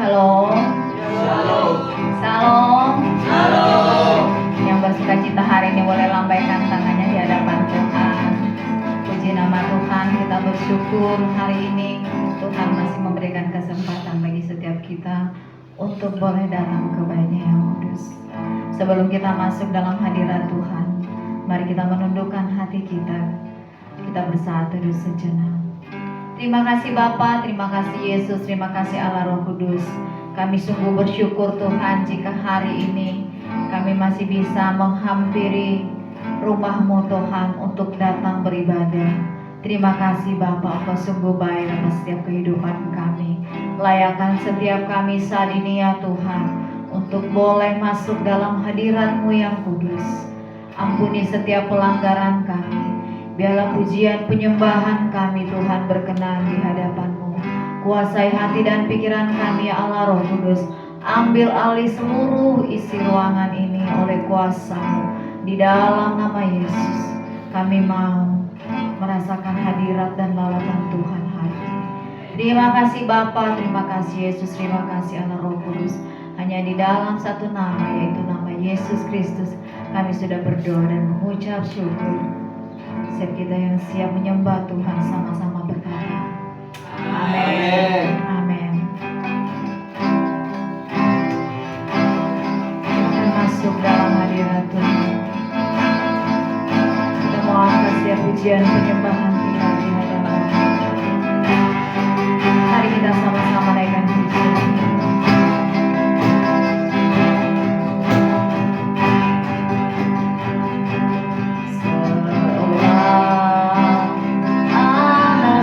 Shalom. Shalom. Shalom. Shalom. Yang bersuka cita hari ini boleh lambaikan tangannya di hadapan Tuhan. Puji nama Tuhan, kita bersyukur hari ini Tuhan masih memberikan kesempatan bagi setiap kita untuk boleh datang ke Bait-Nya yang kudus. Sebelum kita masuk dalam hadirat Tuhan, mari kita menundukkan hati kita. Kita bersatu dulu sejenak. Terima kasih Bapa, terima kasih Yesus, terima kasih Allah Roh Kudus. Kami sungguh bersyukur Tuhan jika hari ini kami masih bisa menghampiri rumah-Mu Tuhan untuk datang beribadah. Terima kasih Bapa, Engkau sungguh baik atas setiap kehidupan kami. Layakan setiap kami saat ini ya Tuhan, untuk boleh masuk dalam hadirat-Mu yang kudus. Ampuni setiap pelanggaran kami. Biarlah pujian penyembahan kami Tuhan berkenan di hadapan-Mu. Kuasai hati dan pikiran kami ya Allah Roh Kudus. Ambil alih seluruh isi ruangan ini oleh kuasa-Mu. Di dalam nama Yesus kami mau merasakan hadirat dan lawatan Tuhan hari ini. Terima kasih Bapa, terima kasih Yesus, terima kasih Allah Roh Kudus. Hanya di dalam satu nama, yaitu nama Yesus Kristus, kami sudah berdoa dan mengucap syukur. Setiap kita yang siap menyembah Tuhan sama-sama berkata, Amin. Amin. Kita masuk dalam hadirat Tuhan. Kita mau angkat setiap pujian penyembahan kita di hadapan Tuhan. Mari kita sama-sama naikkan pujian. Anak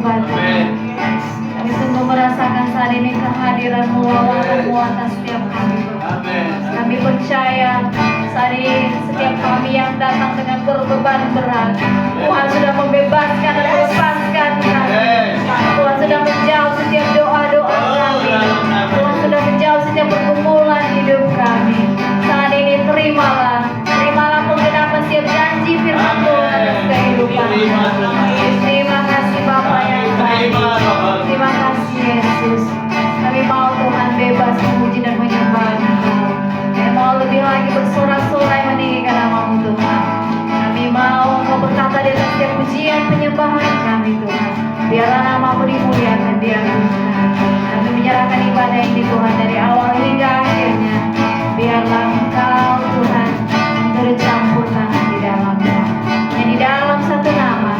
bertobat. Amin. Kami sungguh merasakan saat ini kehadiran-Mu lawamu atas setiap kami. Amin. Kami percaya saat ini setiap kami yang datang dengan berbeban berat, Tuhan sudah membebaskan dan melepaskan kami. Tuhan sudah menjawab setiap doa-doa kami. Tuhan sudah menjawab setiap pergumulan hidup kami. Saat ini terimalah penggenapan setiap janji firman Tuhan atas kehidupan kami. Terima kasih Bapa yang baik. Terima kasih Yesus. Kami mau Tuhan bebas memuji dan menyembah Engkau. Kami mau lebih lagi bersorak-sorai meninggikan nama-Mu Tuhan. Kami mau Engkau berkata di atas setiap pujian penyembahan kami Tuhan. Biarlah nama-Mu dimuliakan di atas kami. Kami menyerahkan ibadah ini Tuhan dari awal hingga akhirnya. Biarlah Engkau Tuhan bercampur tangan di dalamnya. Yang di dalam satu nama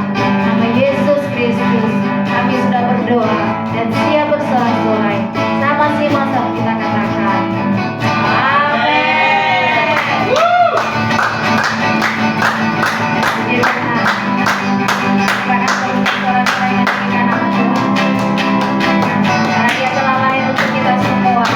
Yesus Kristus, kami sudah berdoa dan siap bersorak-sorai. Sama-sama kita katakan amin. Puji Tuhan. Silakan terus bersorak-sorai dengan nama Tuhan. Karena Dia telah lahir untuk kita semua.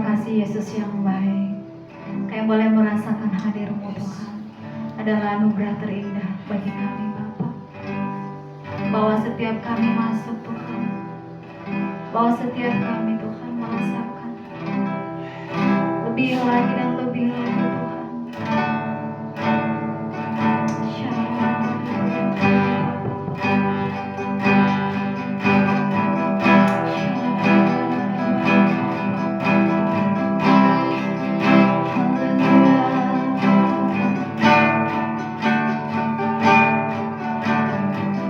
kasih Yesus yang baik. Kami boleh merasakan hadir-Mu Tuhan adalah anugerah terindah bagi kami Bapa. Bahwa setiap kami masuk Tuhan, bahwa setiap kami Tuhan merasakan lebih lagi dan lebih lagi Tuhan.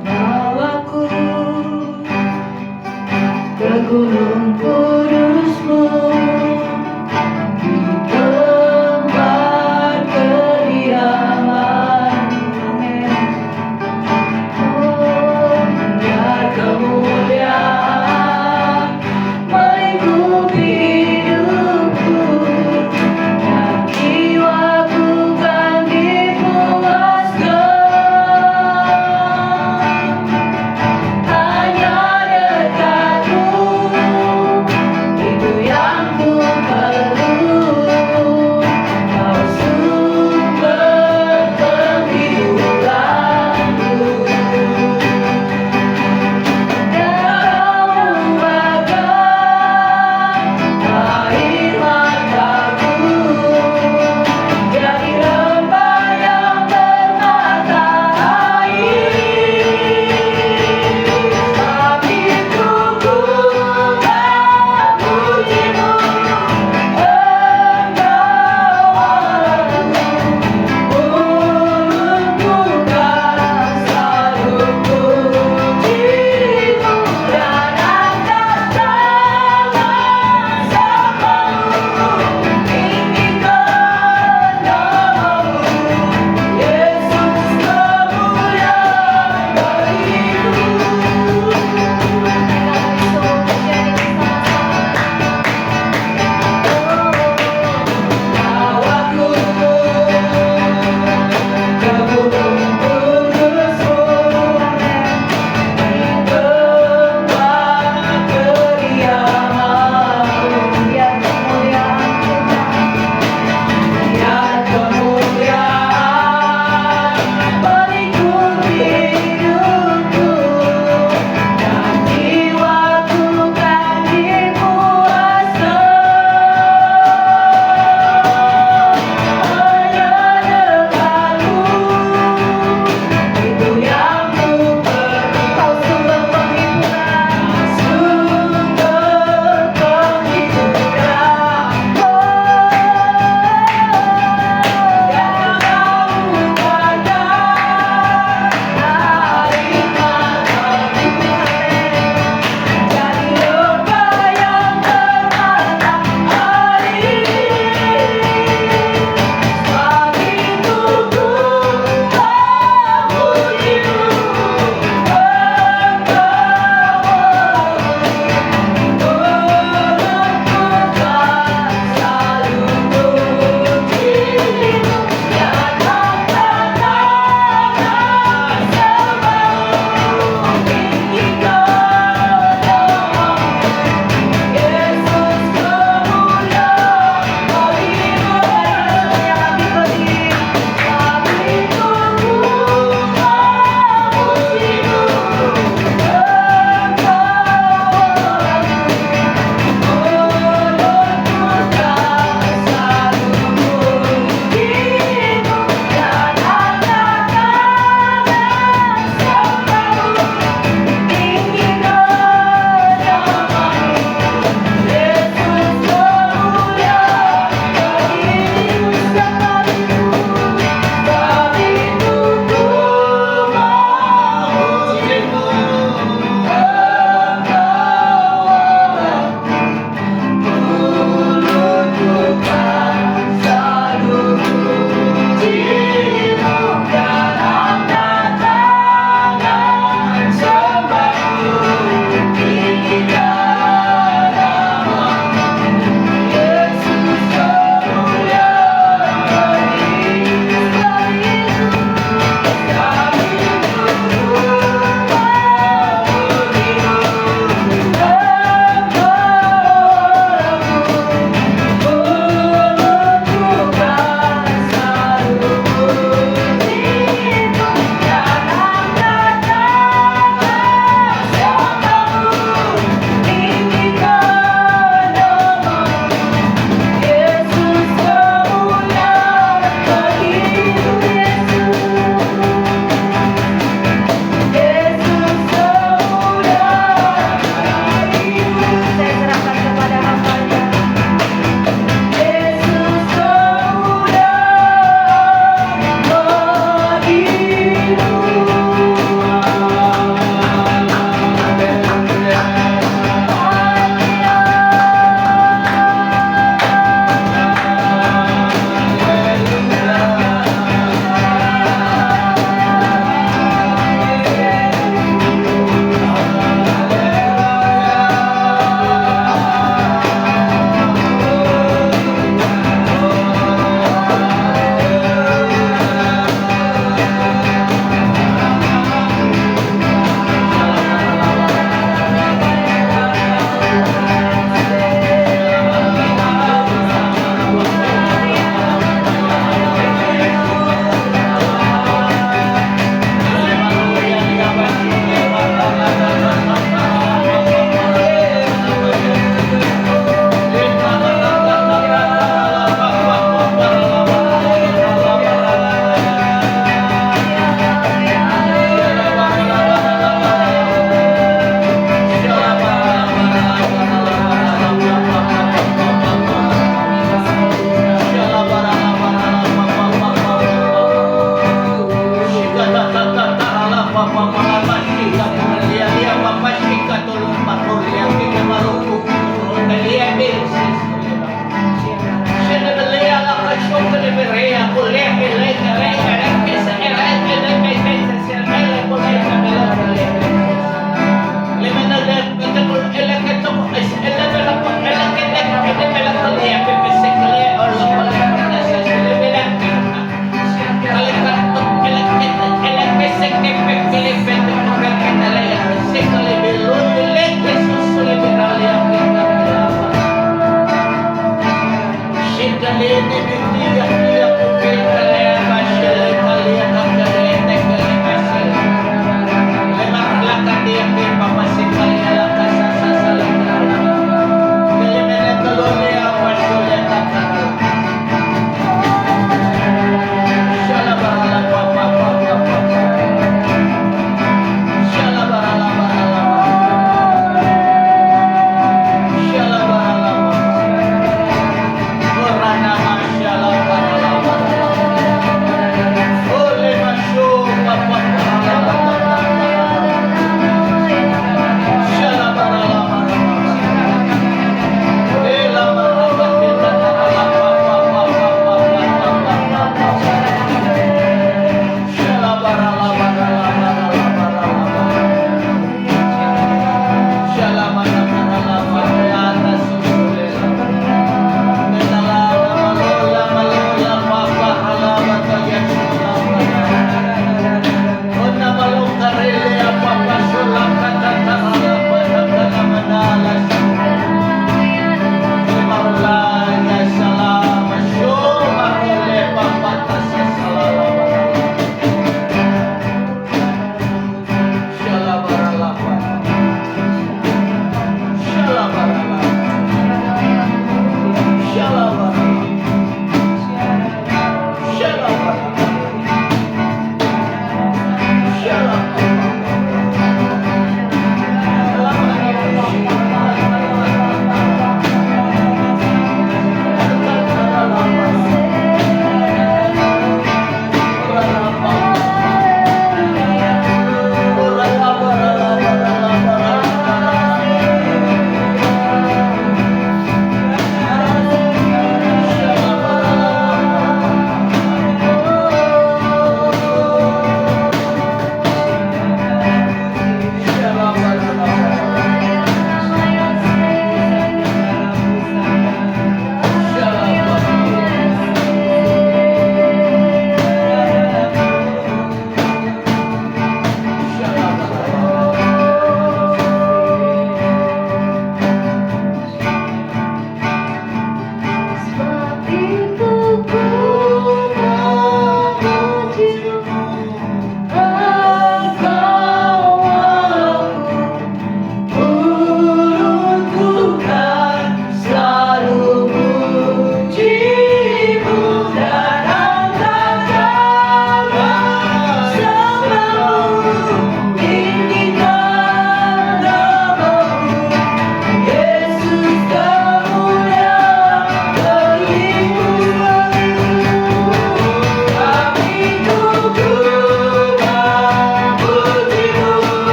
Bawaku ke gunung kudus-Mu, di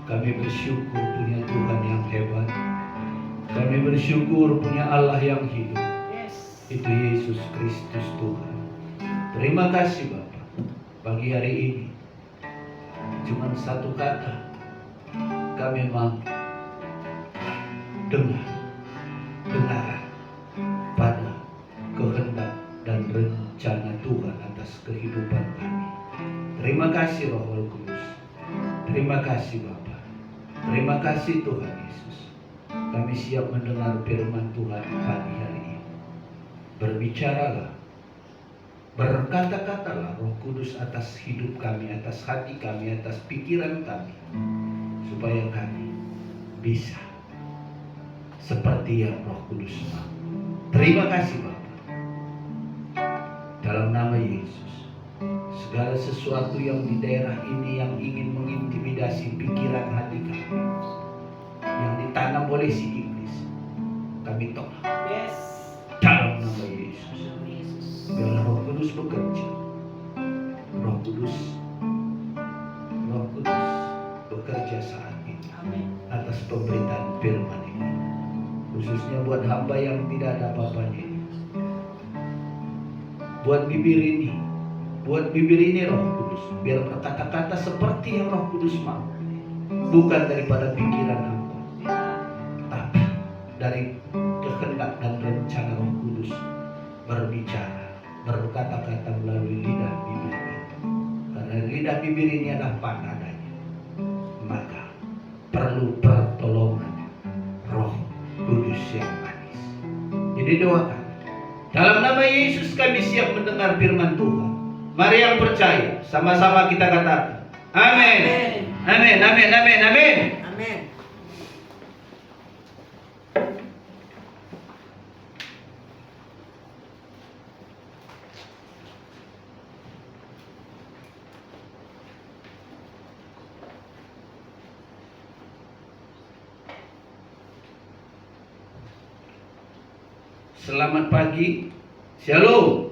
Kami bersyukur punya Tuhan yang hebat. Kami bersyukur punya Allah yang hidup. Itu Yesus Kristus Tuhan. Terima kasih Bapak. Pagi hari ini cuma satu kata, kami mau dengar pada kehendak dan rencana Tuhan atas kehidupan kami. Terima kasih Roh Kudus. Terima kasih Bapa. Terima kasih Tuhan Yesus. Kami siap mendengar firman Tuhan pagi hari ini. Berbicaralah, berkata-katalah Roh Kudus atas hidup kami, atas hati kami, atas pikiran kami, supaya kami bisa seperti yang Roh Kudus mau. Terima kasih Bapa. Dalam nama Yesus, segala sesuatu yang di daerah ini yang ingin mengintimidasi pikiran hati kami, yang ditanam oleh si iblis, kami tolak. Dalam nama Yesus. Biarlah Roh Kudus bekerja. Roh Kudus bekerja saat ini atas pemberitaan firman ini, khususnya buat hamba yang tidak ada apa-apanya ini. Buat bibir ini Roh Kudus, biar berkata-kata seperti yang Roh Kudus mau, bukan daripada pikiran hamba, tapi dari kehendak dan rencana Roh Kudus berbicara, berkata-kata melalui lidah bibir ini. Karena lidah bibir ini adalah panah adanya, maka perlu pertolongan Roh Kudus yang manis. Jadi doakan, dalam nama Yesus kami siap mendengar firman Tuhan. Mari yang percaya, sama-sama kita katakan amin. Amin, amin, amin, amin. Amin. Selamat pagi, Shalom.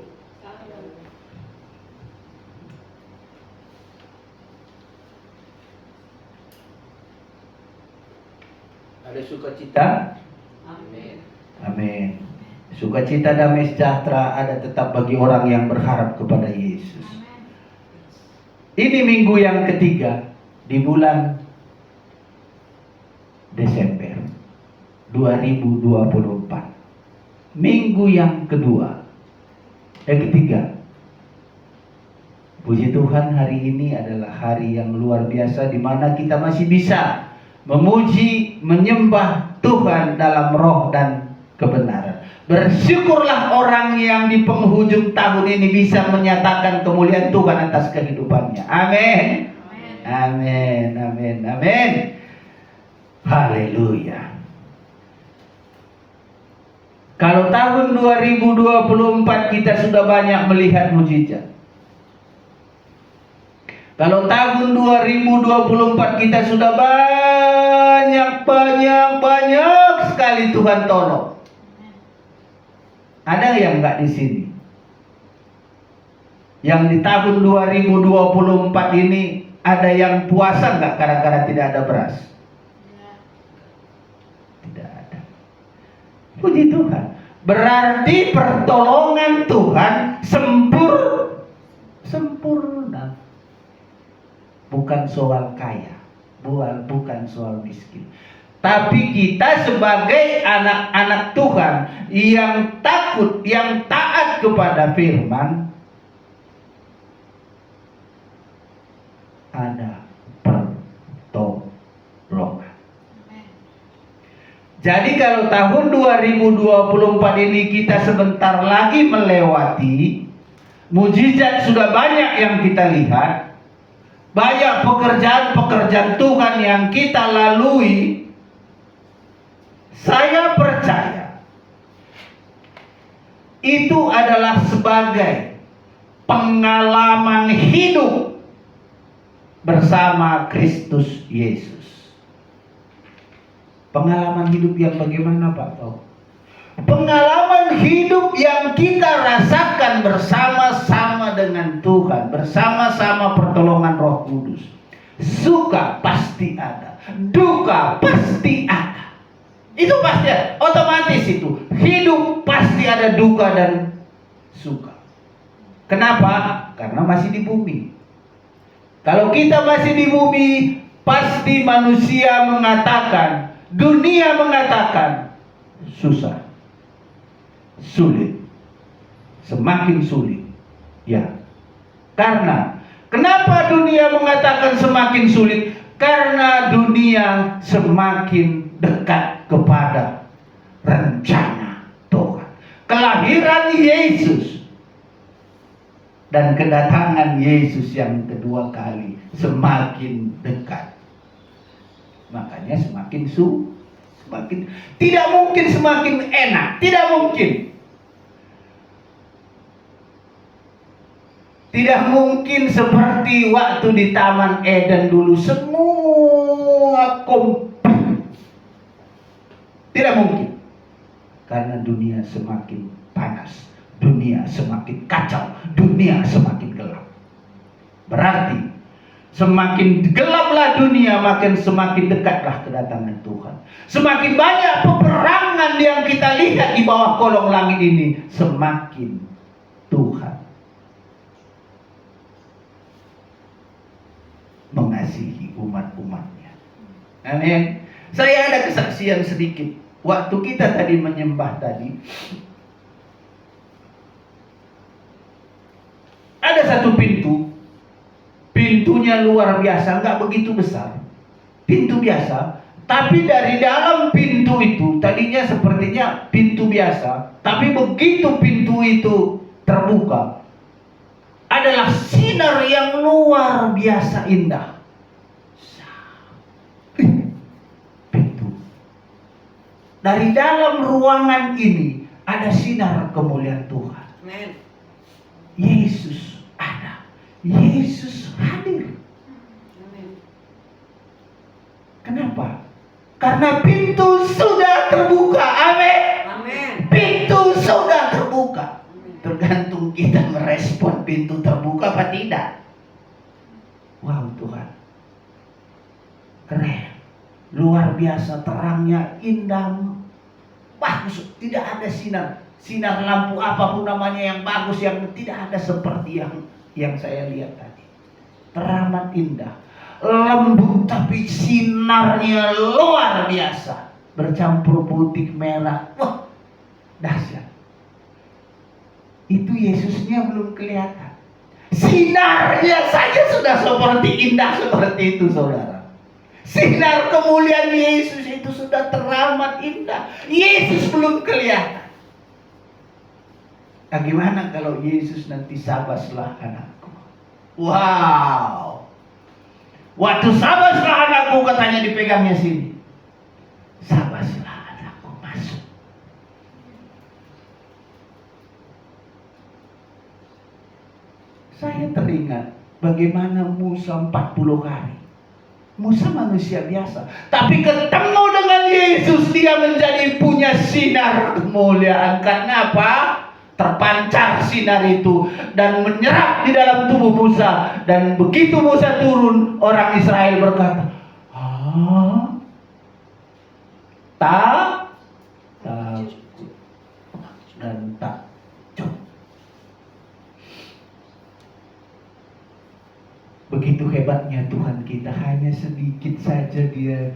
Ada sukacita? Amin. Amin. Sukacita damai sejahtera ada tetap bagi orang yang berharap kepada Yesus. Ini minggu yang ketiga di bulan Desember 2024. Minggu yang ketiga. Puji Tuhan, hari ini adalah hari yang luar biasa di mana kita masih bisa memuji, menyembah Tuhan dalam roh dan kebenaran. Bersyukurlah orang yang di penghujung tahun ini bisa menyatakan kemuliaan Tuhan atas kehidupannya. Amin. Amin. Amin. Amin. Haleluya. Kalau tahun 2024 kita sudah banyak melihat mujizat. Kalau tahun 2024 kita sudah banyak sekali Tuhan tolong. Ada yang enggak di sini? Yang di tahun 2024 ini ada yang puasa enggak gara-gara tidak ada beras? Tidak ada. Puji Tuhan. Berarti pertolongan Tuhan sempurna. Bukan soal kaya, bukan soal miskin. Tapi kita sebagai anak-anak Tuhan yang takut, yang taat kepada firman, ada pertolongan. Jadi kalau tahun 2024 ini kita sebentar lagi melewati, mujizat sudah banyak yang kita lihat, banyak pekerjaan-pekerjaan Tuhan yang kita lalui. Saya percaya itu adalah sebagai pengalaman hidup bersama Kristus Yesus. Pengalaman hidup yang bagaimana, Pak Tau? Pengalaman hidup yang kita rasakan bersama-sama dengan Tuhan, bersama-sama pertolongan Roh Kudus. Suka pasti ada, duka pasti ada. Itu pasti ada, otomatis itu. Hidup pasti ada duka dan suka. Kenapa? Karena masih di bumi. Kalau kita masih di bumi, pasti manusia mengatakan, dunia mengatakan susah, sulit, semakin sulit. Ya, karena kenapa dunia mengatakan semakin sulit? Karena dunia semakin dekat kepada rencana Tuhan. Kelahiran Yesus dan kedatangan Yesus yang kedua kali semakin dekat. Makanya semakin tidak mungkin semakin enak, tidak mungkin. Tidak mungkin seperti waktu di Taman Eden dulu, semua komplit. Tidak mungkin. Karena dunia semakin panas, dunia semakin kacau, dunia semakin gelap. Berarti semakin gelaplah dunia, makin semakin dekatlah kedatangan Tuhan. Semakin banyak peperangan yang kita lihat di bawah kolong langit ini, semakin Tuhan mengasihi umat-umatnya. Amin. Saya ada kesaksian sedikit. Waktu kita tadi menyembah tadi, ada satu pintu. Pintunya luar biasa, nggak begitu besar. Pintu biasa. Tapi dari dalam pintu itu, tadinya sepertinya pintu biasa. Tapi begitu pintu itu terbuka, adalah sinar yang luar biasa indah. Pintu. Dari dalam ruangan ini ada sinar kemuliaan Tuhan. Amen. Yesus ada. Yesus hadir. Amen. Kenapa? Karena pintu sudah terbuka. Amin. Amen. Pintu sudah terbuka. Tergantung kita merespon pintu terbuka apa tidak. Wow, Tuhan. Keren. Luar biasa terangnya, indah. Bagus. Tidak ada sinar lampu apapun namanya yang bagus, yang tidak ada seperti yang saya lihat tadi. Teramat indah. Lembut tapi sinarnya luar biasa. Bercampur putih merah. Wah, dahsyat. Itu Yesusnya belum kelihatan. Sinarnya saja sudah seperti indah seperti itu, saudara. Sinar kemuliaan Yesus itu sudah teramat indah. Yesus belum kelihatan. Bagaimana kalau Yesus nanti sabaslah anakku? Wow. Waktu sabaslah anakku, katanya dipegangnya sini. Sabaslah anakku, masuk. Saya teringat bagaimana Musa 40 hari. Musa manusia biasa, tapi ketemu dengan Yesus, dia menjadi punya sinar kemuliaan. Karena apa? Terpancar sinar itu dan menyerap di dalam tubuh Musa. Dan begitu Musa turun, orang Israel berkata, tak takut dan takjub. Begitu hebatnya Tuhan kita, hanya sedikit saja dia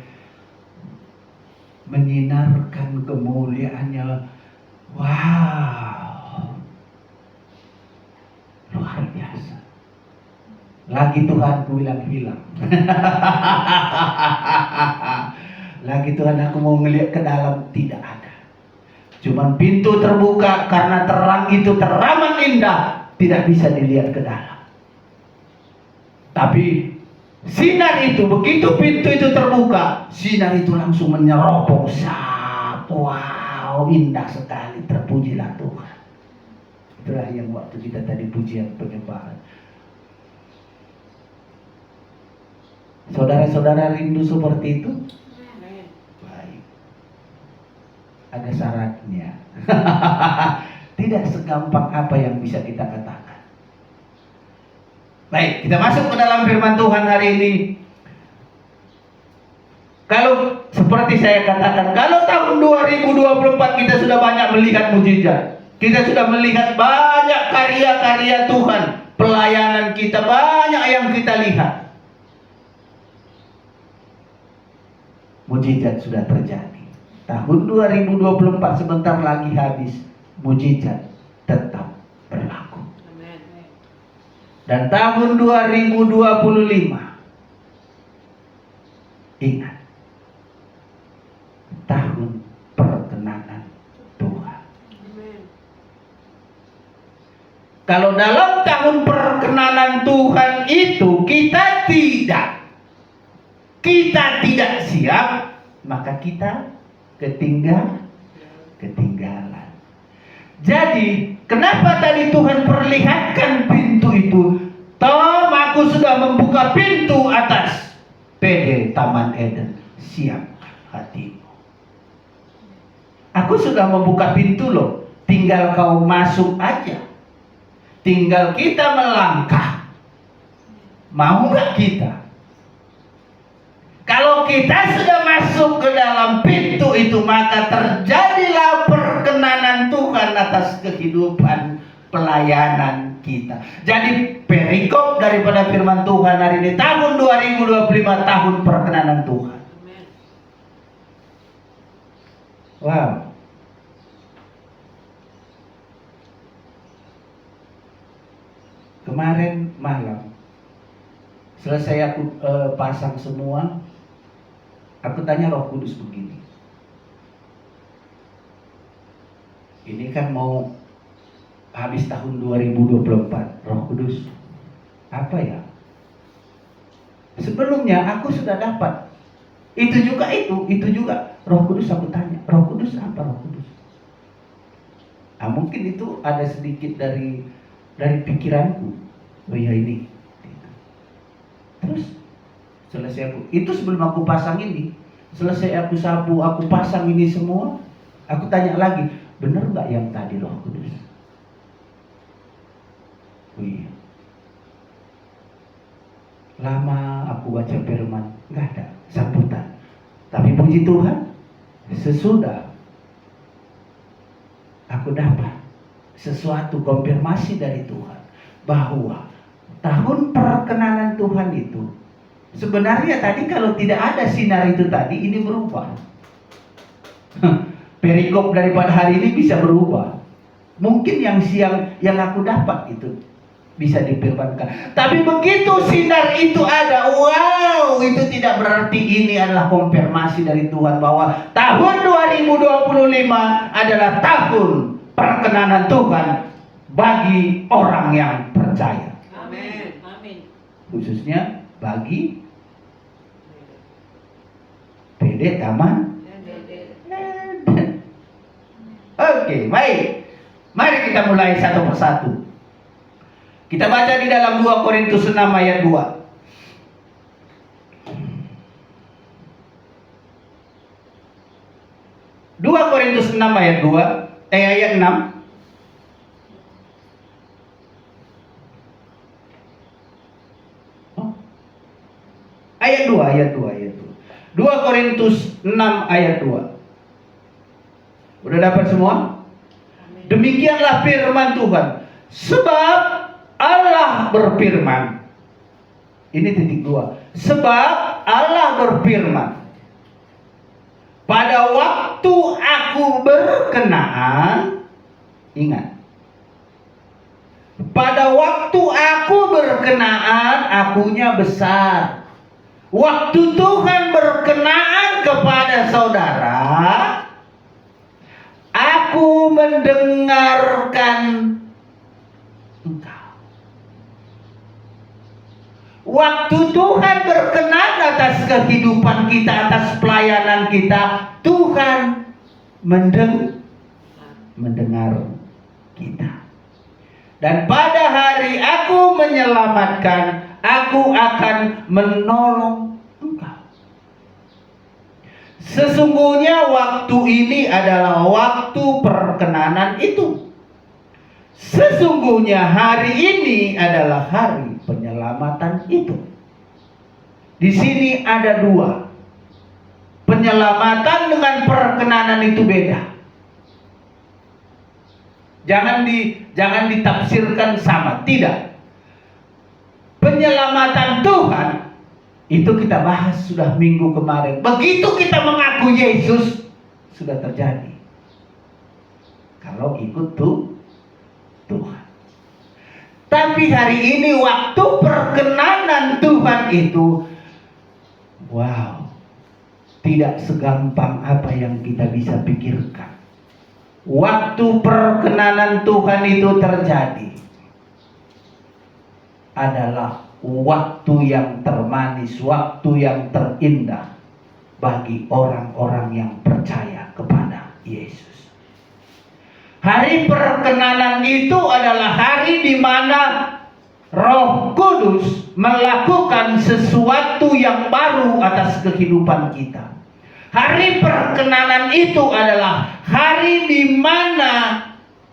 menyinarkan kemuliaannya. Wow, luar biasa. Lagi Tuhan ku hilang. Lagi Tuhan aku mau ngelihat ke dalam, tidak ada. Cuman pintu terbuka karena terang itu teramat indah, tidak bisa dilihat ke dalam. Tapi sinar itu, begitu pintu itu terbuka, sinar itu langsung menyerobong. Wow, indah sekali. Terpujilah Tuhan. Itulah yang waktu kita tadi pujian penyembahan. Saudara-saudara rindu seperti itu? Baik. Ada syaratnya. Tidak segampang apa yang bisa kita katakan. Baik, kita masuk ke dalam firman Tuhan hari ini. Kalau seperti saya katakan, kalau tahun 2024 kita sudah banyak melihat mujizat, kita sudah melihat banyak karya-karya Tuhan, pelayanan kita banyak yang kita lihat. Mujizat sudah terjadi. Tahun 2024 sebentar lagi habis, mujizat tetap berlaku. Dan tahun 2025, ingat, tahun perkenanan Tuhan. Kalau dalam tahun perkenanan Tuhan itu kita tidak siap, maka kita ketinggalan. Jadi Kenapa tadi Tuhan perlihatkan pintu itu? Tom, aku sudah membuka pintu atas PD Taman Eden. Siap hatimu. Aku sudah membuka pintu loh. Tinggal kau masuk aja. Tinggal kita melangkah. Mau nggak kita? Kalau kita sudah masuk ke dalam pintu itu, maka terjadilah perkenanan Tuhan atas kehidupan pelayanan kita. Jadi perikop daripada firman Tuhan hari ini, tahun 2025, tahun perkenanan Tuhan. Wow. Kemarin malam selesai aku pasang semua, aku tanya Roh Kudus begini. Ini kan mau habis tahun 2024, Roh Kudus, apa ya? Sebelumnya aku sudah dapat. Itu juga. Roh Kudus aku tanya, Roh Kudus apa Roh Kudus? Mungkin itu ada sedikit dari pikiranku. Oh ya ini. Terus selesai itu sebelum aku pasang ini, selesai aku sapu, aku pasang ini semua, aku tanya lagi, benar nggak yang tadi Roh Kudus? Oh iya. Lama aku baca firman, nggak ada sambutan. Tapi puji Tuhan, sesudah aku dapat sesuatu konfirmasi dari Tuhan bahwa tahun perkenanan Tuhan itu sebenarnya tadi kalau tidak ada sinar itu tadi, ini berubah. Perikop daripada hari ini bisa berubah. Mungkin yang siang yang aku dapat itu bisa difirmankan. Tapi begitu sinar itu ada, wow, itu tidak berarti ini adalah konfirmasi dari Tuhan bahwa tahun 2025 adalah tahun perkenanan Tuhan bagi orang yang percaya. Amin. Amin. Khususnya bagi PD Taman. Oke, baik. Mari kita mulai satu persatu. Kita baca di dalam 2 Korintus 6 ayat 2. 2 Korintus 6 ayat 2, ayat 6. Ayat 2. 2 Korintus 6 ayat 2. Udah dapat semua? Demikianlah firman Tuhan. Sebab Allah berfirman. Ini titik 2. Sebab Allah berfirman. Pada waktu aku berkenaan, ingat. Pada waktu aku berkenaan, akunya besar. Waktu Tuhan berkenaan kepada saudara, aku mendengarkan engkau. Waktu Tuhan berkenan atas kehidupan kita, atas pelayanan kita, Tuhan mendengar kita. Dan pada hari aku menyelamatkan, aku akan menolong engkau. Sesungguhnya waktu ini adalah waktu perkenanan itu. Sesungguhnya hari ini adalah hari penyelamatan itu. Di sini ada 2. Penyelamatan dengan perkenanan itu beda. Jangan ditafsirkan sama, tidak. Penyelamatan Tuhan itu kita bahas sudah minggu kemarin. Begitu kita mengaku Yesus, sudah terjadi. Kalau ikut Tuhan. Tapi hari ini waktu perkenanan Tuhan itu, wow, tidak segampang apa yang kita bisa pikirkan. Waktu perkenanan Tuhan itu terjadi adalah waktu yang termanis, waktu yang terindah bagi orang-orang yang percaya kepada Yesus. Hari perkenanan itu adalah hari di mana Roh Kudus melakukan sesuatu yang baru atas kehidupan kita. Hari perkenanan itu adalah hari di mana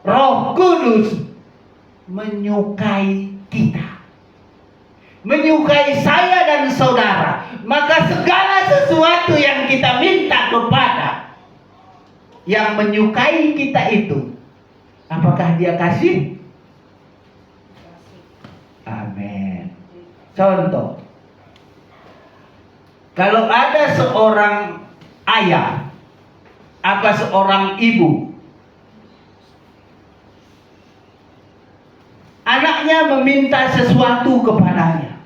Roh Kudus menyukai kita, menyukai saya dan saudara. Maka segala sesuatu yang kita minta kepada yang menyukai kita itu, apakah dia kasih? Amin. Contoh, kalau ada seorang ayah apa seorang ibu, anaknya meminta sesuatu kepadanya,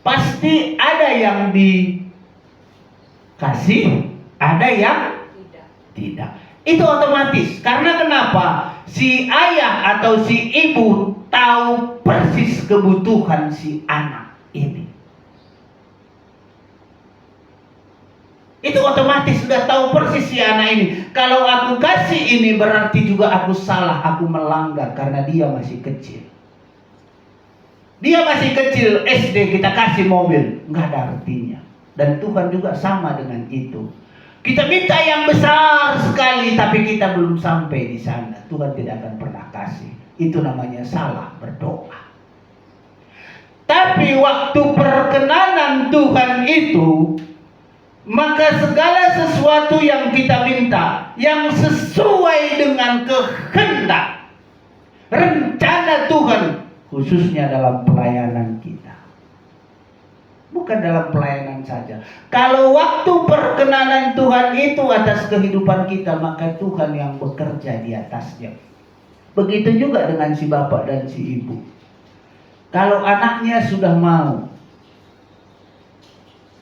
pasti ada yang dikasih, ada yang tidak. Itu otomatis. Karena kenapa? Si ayah atau si ibu tahu persis kebutuhan si anak ini. Itu otomatis sudah tahu persis si anak ini. Kalau aku kasih ini berarti juga aku salah, aku melanggar karena dia masih kecil. Dia masih kecil, SD kita kasih mobil, nggak ada artinya. Dan Tuhan juga sama dengan itu. Kita minta yang besar sekali, tapi kita belum sampai di sana. Tuhan tidak akan pernah kasih. Itu namanya salah berdoa. Tapi waktu perkenanan Tuhan itu, maka segala sesuatu yang kita minta, yang sesuai dengan kehendak, rencana Tuhan, khususnya dalam pelayanan kita. Bukan dalam pelayanan saja. Kalau waktu perkenanan Tuhan itu atas kehidupan kita, maka Tuhan yang bekerja di atasnya. Begitu juga dengan si bapak dan si ibu. Kalau anaknya sudah mau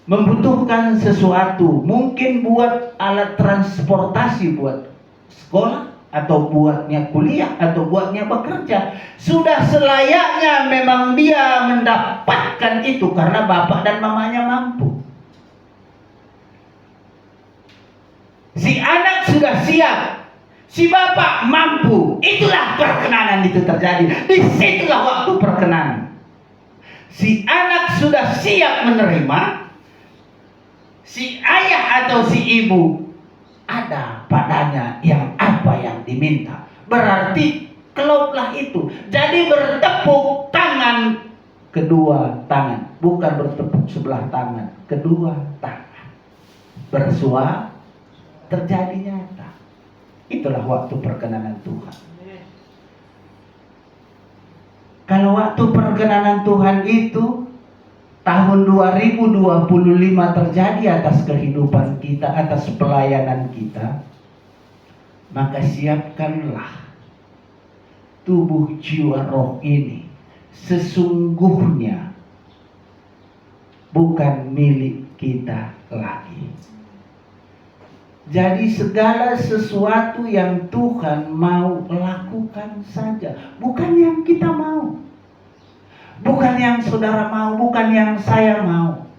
membutuhkan sesuatu, mungkin buat alat transportasi buat sekolah, atau buatnya kuliah, atau buatnya bekerja, sudah selayaknya memang dia mendapatkan itu karena bapak dan mamanya mampu. Si anak sudah siap, si bapak mampu, itulah perkenanan itu terjadi. Disitulah waktu perkenanan. Si anak sudah siap menerima, si ayah atau si ibu ada padanya yang apa yang diminta. Berarti keloplah itu. Jadi bertepuk tangan, kedua tangan, bukan bertepuk sebelah tangan, kedua tangan. Bersua terjadi nyata. Itulah waktu perkenanan Tuhan. Kalau waktu perkenanan Tuhan itu tahun 2025 terjadi atas kehidupan kita, atas pelayanan kita, maka siapkanlah tubuh jiwa roh ini sesungguhnya bukan milik kita lagi. Jadi segala sesuatu yang Tuhan mau lakukan saja, bukan yang kita mau. Bukan yang saudara mau, bukan yang saya mau.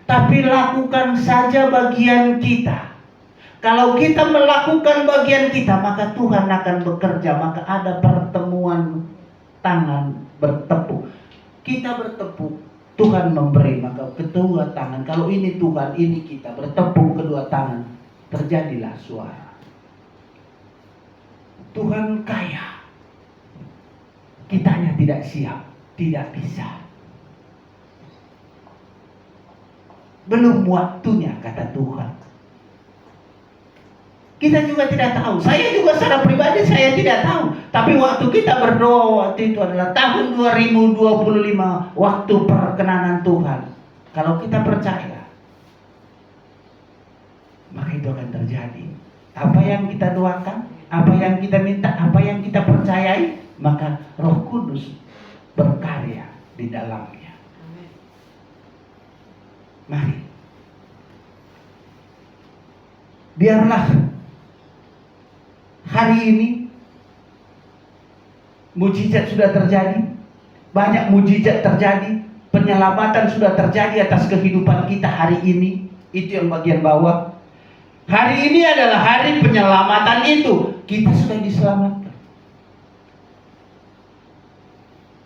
Tapi lakukan saja bagian kita. Kalau kita melakukan bagian kita, maka Tuhan akan bekerja. Maka ada pertemuan tangan bertepuk. Kita bertepuk, Tuhan memberi. Maka kedua tangan, kalau ini Tuhan, ini kita, bertepuk kedua tangan, terjadilah suara. Tuhan kaya, kitanya tidak siap. Tidak bisa. Belum waktunya, kata Tuhan. Kita juga tidak tahu. Saya juga secara pribadi saya tidak tahu. Tapi waktu kita berdoa waktu itu adalah tahun 2025, waktu perkenanan Tuhan. Kalau kita percaya, maka itu akan terjadi. Apa yang kita doakan, apa yang kita minta, apa yang kita percayai, maka Roh Kudus berkarya di dalamnya. Mari, biarlah hari ini mujizat sudah terjadi, banyak mujizat terjadi, penyelamatan sudah terjadi atas kehidupan kita hari ini. Itu yang bagian bawah. Hari ini adalah hari penyelamatan itu. Kita sudah diselamatkan.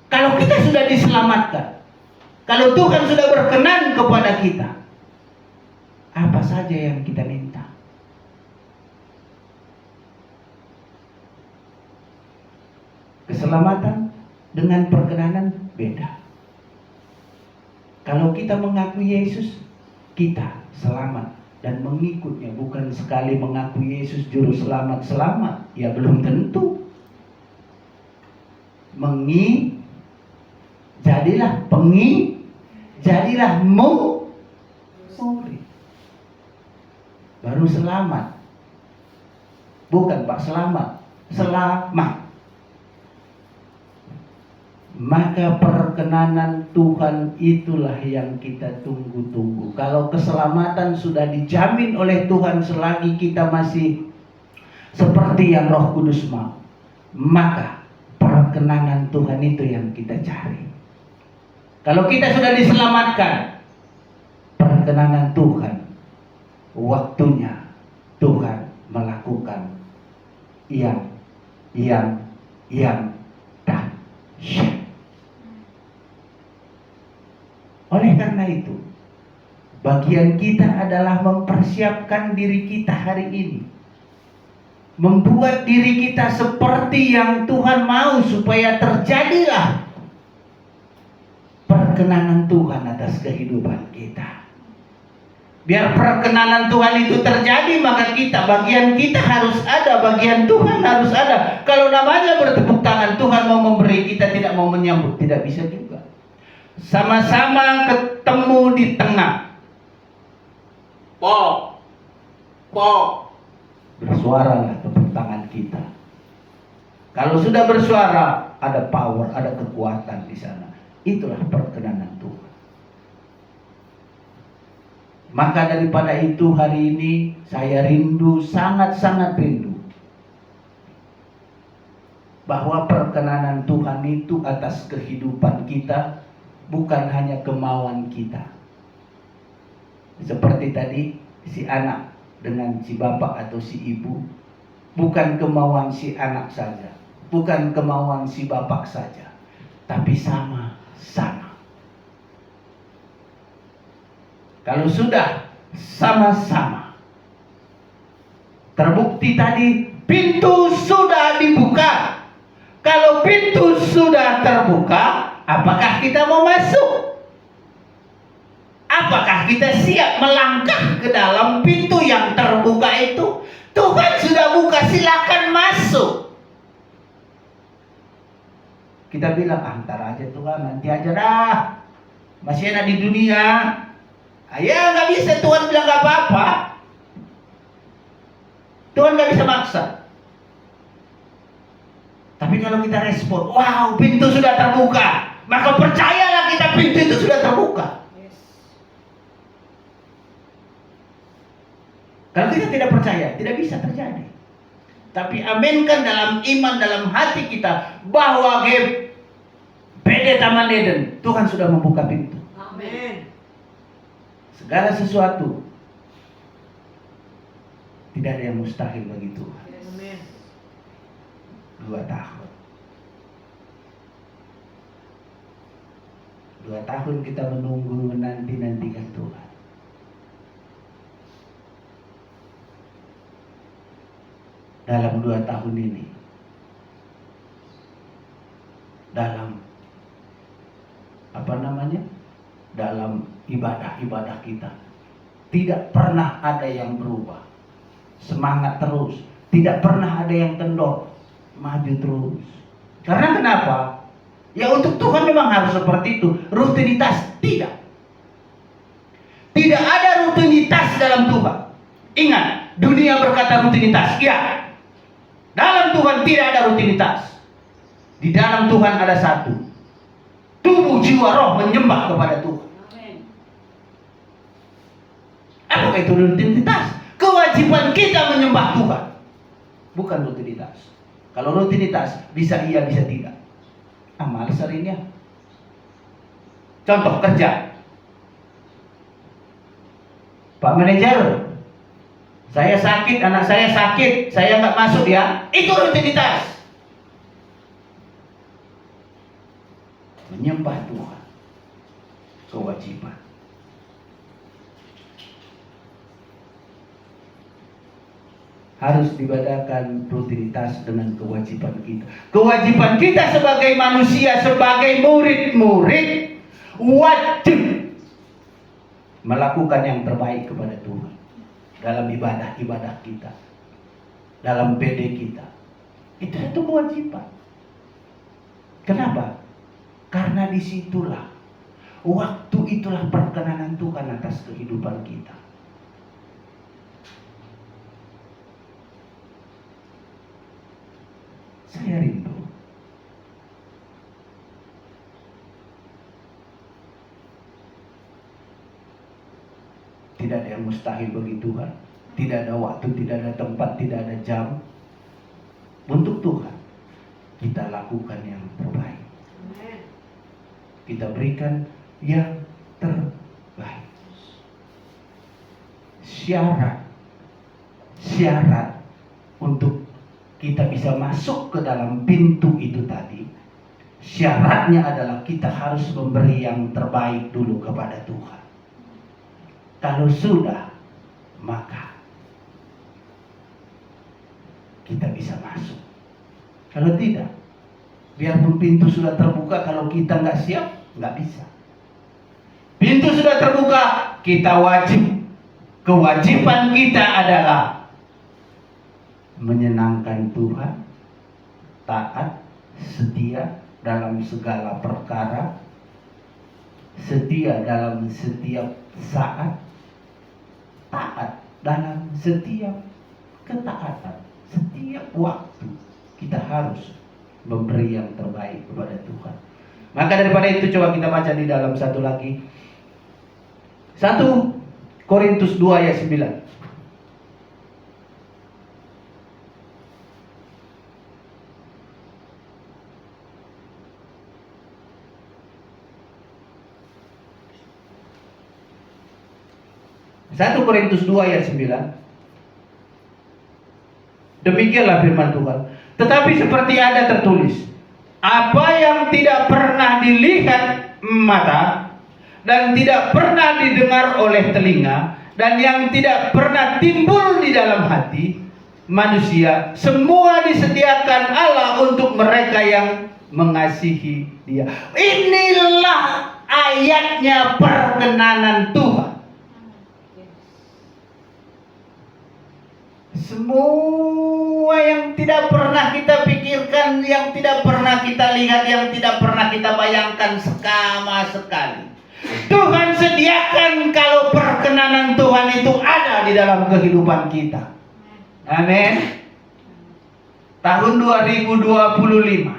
Kalau kita sudah diselamatkan, kalau Tuhan sudah berkenan kepada kita, apa saja yang kita minta? Keselamatan dengan perkenanan beda. Kalau kita mengakui Yesus, kita selamat dan mengikutnya. Bukan sekali mengakui Yesus juru selamat, ya belum tentu. Jadilah murid. Baru selamat. Bukan Pak selamat, selamat. Maka perkenanan Tuhan itulah yang kita tunggu-tunggu. Kalau keselamatan sudah dijamin oleh Tuhan selagi kita masih seperti yang Roh Kudus mau, maka perkenanan Tuhan itu yang kita cari. Kalau kita sudah diselamatkan, perkenanan Tuhan, waktunya Tuhan melakukan yang dahsyat. Oleh karena itu, bagian kita adalah mempersiapkan diri kita hari ini. Membuat diri kita seperti yang Tuhan mau supaya terjadilah perkenanan Tuhan atas kehidupan kita. Biar perkenanan Tuhan itu terjadi, maka bagian kita harus ada, bagian Tuhan harus ada. Kalau namanya bertepuk tangan, Tuhan mau memberi, kita tidak mau menyambut, tidak bisa juga. Sama-sama ketemu di tengah. Bersuaralah tepuk tangan kita. Kalau sudah bersuara, ada power, ada kekuatan di sana. Itulah perkenanan Tuhan. Maka daripada itu hari ini saya rindu, sangat-sangat rindu, bahwa perkenanan Tuhan itu atas kehidupan kita bukan hanya kemauan kita. Seperti tadi si anak dengan si bapak atau si ibu, bukan kemauan si anak saja, bukan kemauan si bapak saja, tapi sama-sama. Kalau sudah sama-sama, terbukti tadi pintu sudah dibuka. Kalau pintu sudah terbuka, apakah kita mau masuk? Apakah kita siap melangkah ke dalam pintu yang terbuka itu? Tuhan sudah buka, silakan masuk. Kita bilang, ntar aja Tuhan, nanti aja dah. Masih enak di dunia. Ya nggak bisa, Tuhan bilang nggak apa-apa. Tuhan nggak bisa maksa. Tapi kalau kita respon, wow, pintu sudah terbuka, maka percayalah kita, pintu itu sudah terbuka. Kalau kita tidak percaya, tidak bisa terjadi. Tapi aminkan dalam iman, dalam hati kita, bahwa beda Taman Eden, Tuhan sudah membuka pintu. Amin. Segala sesuatu tidak ada yang mustahil bagi Tuhan. Amin. 2 tahun. 2 tahun kita menunggu, menantikan Tuhan. Dalam 2 tahun ini, dalam dalam ibadah-ibadah kita, tidak pernah ada yang berubah. Semangat terus, tidak pernah ada yang kendor, maju terus. Karena kenapa? Ya untuk Tuhan memang harus seperti itu. Rutinitas tidak. Tidak ada rutinitas dalam Tuhan. Ingat, dunia berkata rutinitas. Ya, dalam Tuhan tidak ada rutinitas. Di dalam Tuhan ada satu. Tubuh, jiwa, roh menyembah kepada Tuhan. Apakah itu rutinitas? Kewajiban kita menyembah Tuhan, bukan rutinitas. Kalau rutinitas bisa iya, bisa tidak. Males hari ini. Contoh kerja, Pak Manajer, Saya sakit, anak saya sakit, saya nggak masuk ya. Itu rutinitas. Menyembah Tuhan, kewajiban. Harus dibadakan rutinitas dengan kewajiban kita. Kewajiban kita sebagai manusia, sebagai murid-murid, wajib melakukan yang terbaik kepada Tuhan dalam ibadah-ibadah kita, dalam PD kita. Itu satu kewajiban. Kenapa? Karena disitulah, waktu itulah perkenanan Tuhan atas kehidupan kita. Saya rindu tidak ada yang mustahil bagi Tuhan. Tidak ada waktu, tidak ada tempat, tidak ada jam. Untuk Tuhan kita lakukan yang terbaik. Kita berikan yang terbaik. Syarat untuk kita bisa masuk ke dalam pintu itu tadi, syaratnya adalah kita harus memberi yang terbaik dulu kepada Tuhan. Kalau sudah, maka kita bisa masuk. Kalau tidak, biarpun pintu sudah terbuka, kalau kita nggak siap, nggak bisa. Pintu sudah terbuka, kita wajib. Kewajiban kita adalah menyenangkan Tuhan, taat, setia dalam segala perkara, setia dalam setiap saat, taat dalam setiap ketaatan, setiap waktu. Kita harus memberi yang terbaik kepada Tuhan. Maka daripada itu coba kita baca di dalam satu lagi, 1 Korintus 2 ayat 9. 1 Korintus 2 ayat 9. Demikianlah firman Tuhan. Tetapi seperti ada tertulis, apa yang tidak pernah dilihat mata dan tidak pernah didengar oleh telinga dan yang tidak pernah timbul di dalam hati manusia, semua disediakan Allah untuk mereka yang mengasihi Dia. Inilah ayatnya perkenanan Tuhan. Semua yang tidak pernah kita pikirkan, yang tidak pernah kita lihat, yang tidak pernah kita bayangkan sama sekali, Tuhan sediakan kalau perkenanan Tuhan itu ada di dalam kehidupan kita. Amin. Tahun 2025,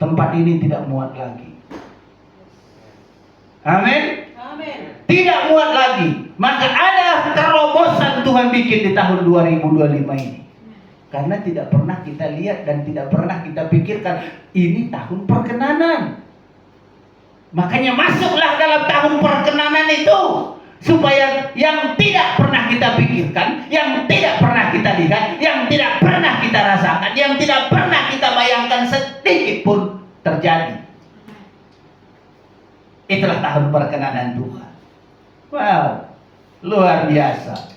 tempat ini tidak muat lagi. Amin. Tidak muat lagi. Maka ada terobosan Tuhan bikin di tahun 2025 ini. Karena tidak pernah kita lihat dan tidak pernah kita pikirkan, ini tahun perkenanan. Makanya masuklah dalam tahun perkenanan itu, supaya yang tidak pernah kita pikirkan, yang tidak pernah kita lihat, yang tidak pernah kita rasakan, yang tidak pernah kita bayangkan sedikit pun terjadi. Itulah tahun perkenanan Tuhan. Wow, luar biasa.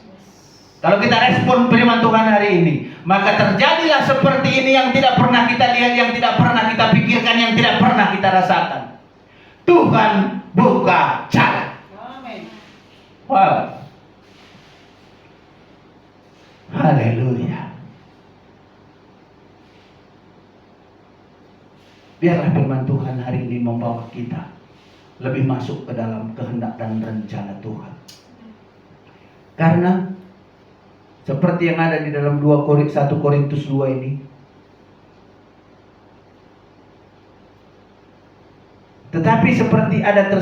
Kalau kita respon firman Tuhan hari ini, maka terjadilah seperti ini yang tidak pernah kita lihat, yang tidak pernah kita pikirkan, yang tidak pernah kita rasakan. Tuhan buka jalan. Wow. Haleluya. Biarlah firman Tuhan hari ini membawa kita lebih masuk ke dalam kehendak dan rencana Tuhan. Karena seperti yang ada di dalam 1 Korintus 2 ini, tetapi seperti ada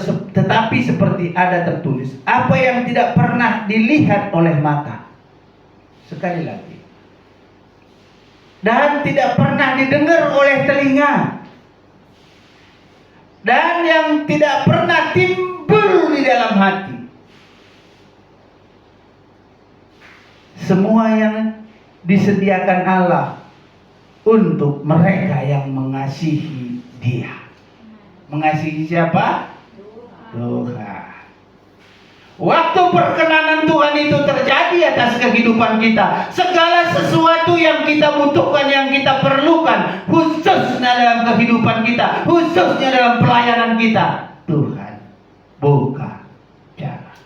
tertulis, apa yang tidak pernah dilihat oleh mata. Sekali lagi. Dan tidak pernah didengar oleh telinga. Dan yang tidak pernah timbul di dalam hati. semua yang disediakan Allah untuk mereka yang mengasihi Dia. Mengasihi siapa? Tuhan. Waktu perkenanan Tuhan itu terjadi atas kehidupan kita, segala sesuatu yang kita butuhkan, yang kita perlukan, khususnya dalam kehidupan kita, khususnya dalam pelayanan kita, Tuhan buka jalan.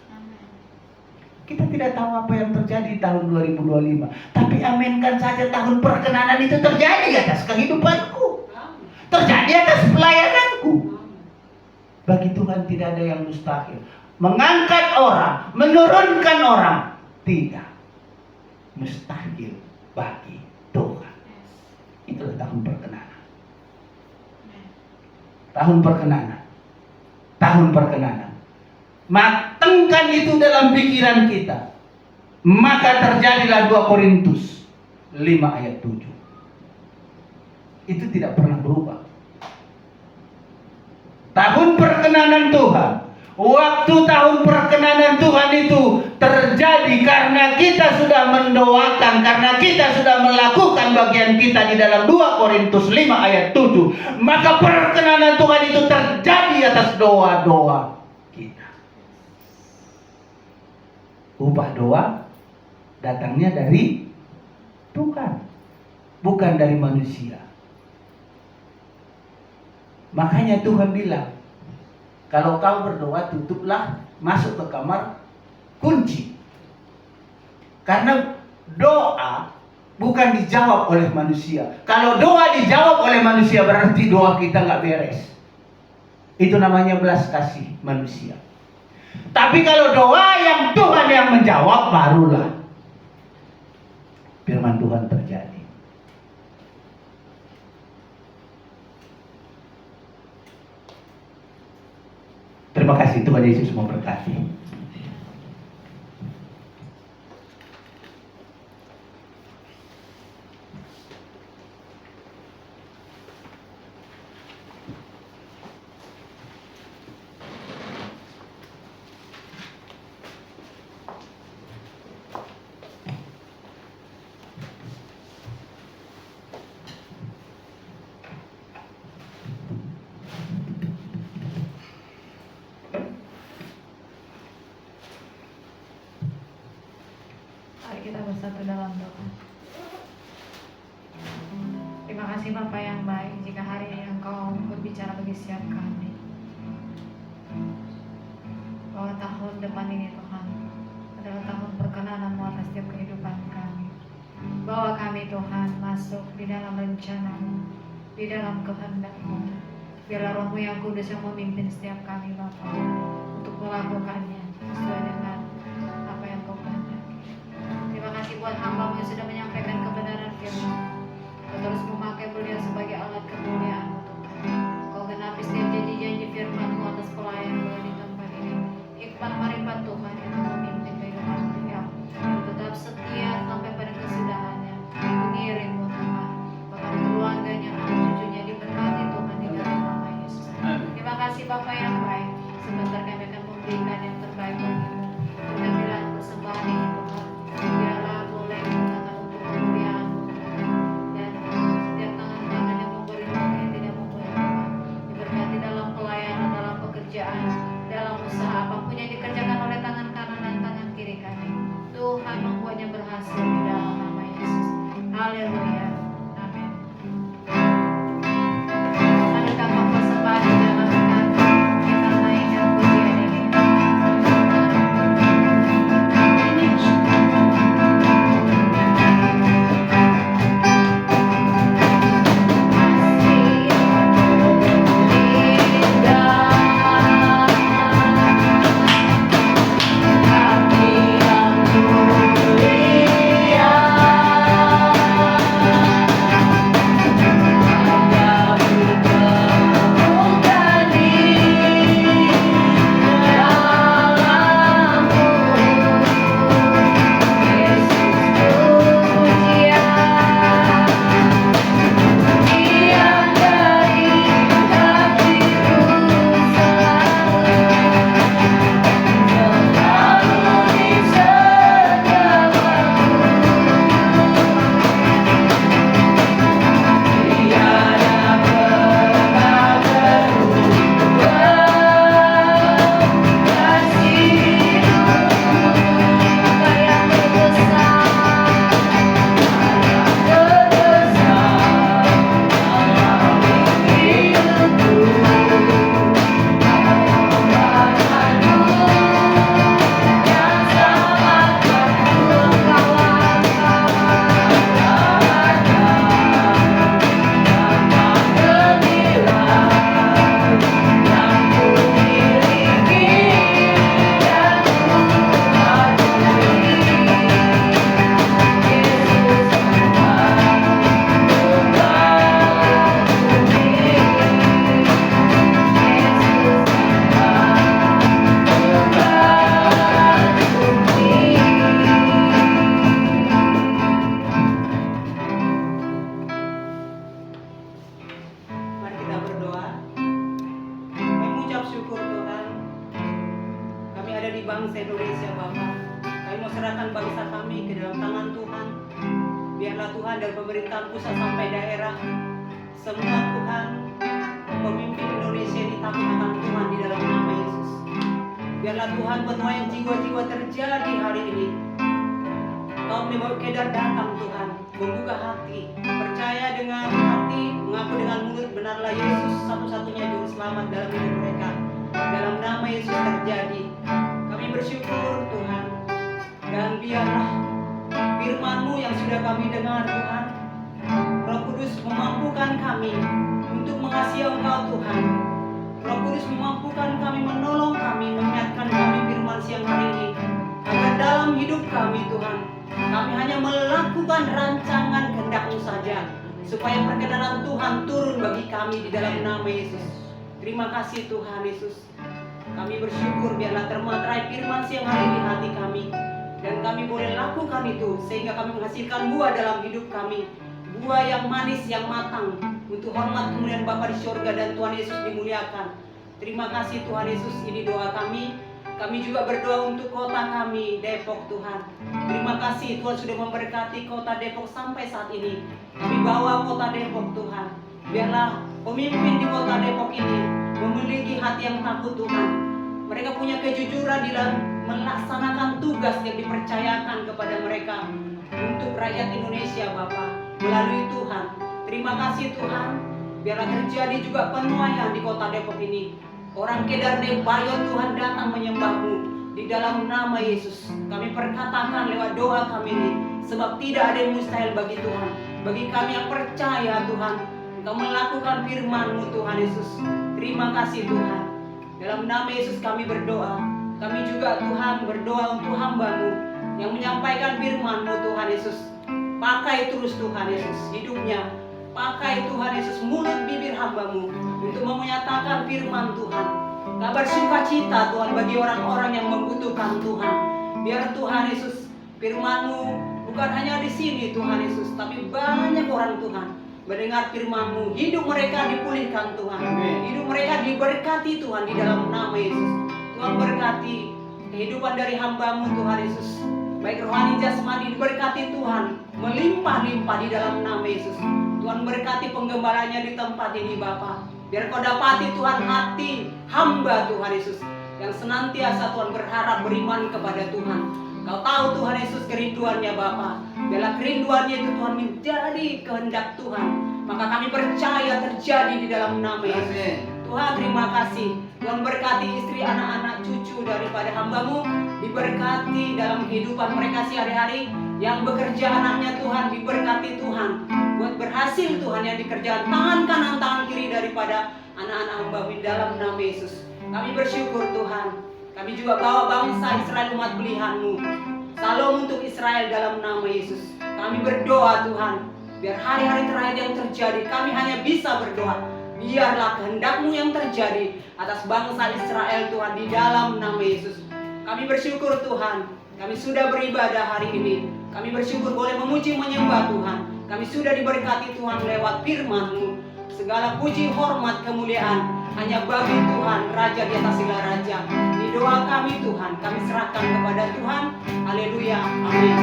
Kita tidak tahu apa yang terjadi tahun 2025, tapi aminkan saja tahun perkenanan itu terjadi atas kehidupanku, terjadi atas pelayananku. Bagi Tuhan tidak ada yang mustahil. Mengangkat orang, menurunkan orang, tidak mustahil bagi Tuhan. Itulah tahun perkenanan. Tahun perkenanan. Tahun perkenanan. Matangkan itu dalam pikiran kita. Maka terjadilah 2 Korintus 5 ayat 7. Itu tidak pernah berubah. Tahun perkenanan Tuhan. Waktu tahun perkenanan Tuhan itu terjadi karena kita sudah mendoakan, karena kita sudah melakukan bagian kita di dalam 2 Korintus 5 ayat 7. Maka perkenanan Tuhan itu terjadi atas doa-doa kita. Upah doa datangnya dari Tuhan, bukan dari manusia. Makanya Tuhan bilang, kalau kau berdoa, tutuplah, masuk ke kamar, kunci. Karena doa bukan dijawab oleh manusia. Kalau doa dijawab oleh manusia, berarti doa kita nggak beres. Itu namanya belas kasih manusia. Tapi kalau doa yang Tuhan yang menjawab, barulah firman Tuhan terjadi. Terima kasih, Tuhan Yesus memberkati. Kita bersatu dalam doa. Terima kasih Bapa yang baik, jika hari ini Engkau berbicara bagi setiap kami, bahwa tahun depan ini Tuhan adalah tahun perkenanan-Mu atas setiap kehidupan kami, bahwa kami Tuhan masuk di dalam rencana-Mu, di dalam kehendak-Mu. Biarlah Roh-Mu yang kudus yang memimpin setiap kami Bapa, untuk melakukannya sesuai dengan apa yang Kau kehendaki. Terima kasih buat hamba-Mu yang sudah menyampaikan kebenaran firman. Kau terus memakai beliau sebagai alat kemuliaan-Mu Tuhan. Kau genapi setiap janji-janji firman-Mu atas pelayan beliau di tempat ini. Hikmat marifat Tuhan yang memimpin kehidupan beliau, yang tetap setia sampai pada kesudahannya. Mengiring-Mu Tuhan, bahkan keluarganya, anak cucunya diberkati Tuhan di dalam nama Yesus. Terima kasih Bapa yang baik. Sebentar kami akan memberikan yang terbaik bagi-Mu. Berkatilah persembahan ini Tuhan. Biarlah boleh digunakan untuk kemuliaan-Mu, dan setiap tangan-tangan yang memberi maupun yang tidak memberi Tuhan diberkati dalam pelayanan, dalam pekerjaan, dalam usaha apapun yang dikerjakan oleh tangan kanan dan tangan kiri kami. Tuhan membuatnya berhasil di dalam nama Yesus. Haleluya. Amin. Adakah persembahan di dalam hati kita naikkan pujian ini? di bangsa Indonesia Bapa. Kami mau serahkan bangsa kami ke dalam tangan Tuhan. Biarlah Tuhan dari pemerintahan pusat sampai daerah, semua Tuhan pemimpin Indonesia ini takut akan Tuhan di dalam nama Yesus. Biarlah Tuhan penuaian jiwa-jiwa terjadi hari ini. Kaum Dewa Kedar datang Tuhan, membuka hati, percaya dengan hati, mengaku dengan mulut, benarlah Yesus satu-satunya juru selamat dalam hidup mereka. Dalam nama Yesus terjadi. Kami bersyukur Tuhan, dan biarlah firman-Mu yang sudah kami dengar Tuhan, Roh Kudus memampukan kami untuk mengasihi Engkau Tuhan. Roh Kudus memampukan kami, menolong kami, mengingatkan kami firman siang hari ini, agar dalam hidup kami Tuhan, kami hanya melakukan rancangan kehendak-Mu saja, supaya perkenanan Tuhan turun bagi kami di dalam nama Yesus. Terima kasih Tuhan Yesus. Kami bersyukur biarlah termaterai firman siang hari di hati kami, dan kami boleh lakukan itu sehingga kami menghasilkan buah dalam hidup kami, buah yang manis, yang matang, untuk hormat kemuliaan Bapa di surga dan Tuhan Yesus dimuliakan. Terima kasih Tuhan Yesus, ini doa kami. Kami juga berdoa untuk kota kami, Depok Tuhan. Terima kasih Tuhan sudah memberkati kota Depok sampai saat ini. Kami bawa kota Depok Tuhan. Biarlah pemimpin di kota Depok ini memiliki hati yang takut Tuhan. Mereka punya kejujuran di dalam melaksanakan tugas yang dipercayakan kepada mereka untuk rakyat Indonesia Bapa, melalui Tuhan. Terima kasih Tuhan. Biarlah terjadi juga penuaian di kota Depok ini. Orang Kedar Bayot Tuhan datang menyembah-Mu di dalam nama Yesus. Kami perkatakan lewat doa kami ini, sebab tidak ada yang mustahil bagi Tuhan. Bagi kami yang percaya Tuhan, Engkau melakukan firman-Mu Tuhan Yesus. Terima kasih Tuhan. Dalam nama Yesus kami berdoa. Kami juga Tuhan berdoa untuk hamba-Mu yang menyampaikan firman-Mu Tuhan Yesus. Pakai terus Tuhan Yesus hidupnya. Pakai Tuhan Yesus mulut bibir hamba-Mu untuk menyatakan firman Tuhan. Kabar sukacita Tuhan bagi orang-orang yang membutuhkan Tuhan. Biar Tuhan Yesus firman-Mu bukan hanya di sini Tuhan Yesus, tapi banyak orang Tuhan mendengar firman-Mu, hidup mereka dipulihkan Tuhan. Hidup mereka diberkati Tuhan di dalam nama Yesus. Tuhan berkati kehidupan dari hamba-Mu Tuhan Yesus. Baik rohani jasmani diberkati Tuhan, melimpah-limpah di dalam nama Yesus. Tuhan berkati penggembalanya di tempat ini Bapa. Biar Kau dapati Tuhan hati hamba Tuhan Yesus yang senantiasa Tuhan berharap beriman kepada Tuhan. Kau tahu Tuhan Yesus kerinduannya Bapa. Biarlah kerinduannya itu Tuhan menjadi kehendak Tuhan. Maka kami percaya terjadi di dalam nama Yesus. Tuhan terima kasih. Tuhan berkati istri, anak-anak, cucu daripada hamba-Mu. Diberkati dalam kehidupan mereka sehari-hari. Yang bekerja anaknya Tuhan diberkati Tuhan. Buat berhasil Tuhan yang dikerjakan tangan kanan, tangan kiri daripada anak-anak hamba-Mu di dalam nama Yesus. Kami bersyukur Tuhan. Kami juga bawa bangsa Israel umat pilihan-Mu. Salam untuk Israel dalam nama Yesus. Kami berdoa Tuhan. Biar hari-hari terakhir yang terjadi kami hanya bisa berdoa. Biarlah kehendak-Mu yang terjadi atas bangsa Israel Tuhan di dalam nama Yesus. Kami bersyukur Tuhan. Kami sudah beribadah hari ini. Kami bersyukur boleh memuji menyembah Tuhan. Kami sudah diberkati Tuhan lewat firman-Mu. Segala puji, hormat, kemuliaan hanya bagi Tuhan, Raja di atas segala raja. Ini doa kami Tuhan, kami serahkan kepada Tuhan. Haleluya, amin.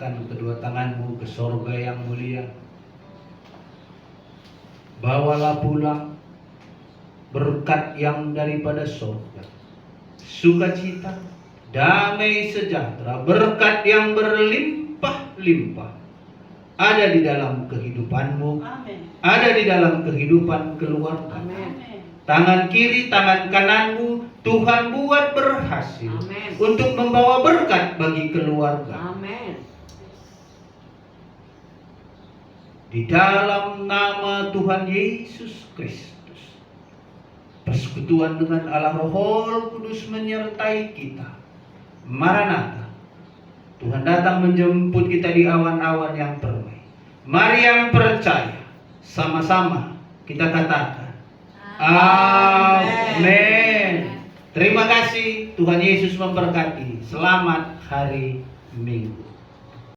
Angkatkan kedua tanganmu ke sorga yang mulia. Bawalah pulang berkat yang daripada sorga, sukacita, damai sejahtera, berkat yang berlimpah-limpah ada di dalam kehidupanmu, Amin. ada di dalam kehidupan keluarga. Amin. Tangan kiri, tangan kananmu Tuhan buat berhasil Amin. untuk membawa berkat bagi keluarga. Amin. Di dalam nama Tuhan Yesus Kristus, persekutuan dengan Allah Roh Kudus menyertai kita. Maranatha, Tuhan datang menjemput kita di awan-awan yang permai. Mari yang percaya, sama-sama kita katakan Amin. Terima kasih, Tuhan Yesus memberkati. Selamat hari Minggu.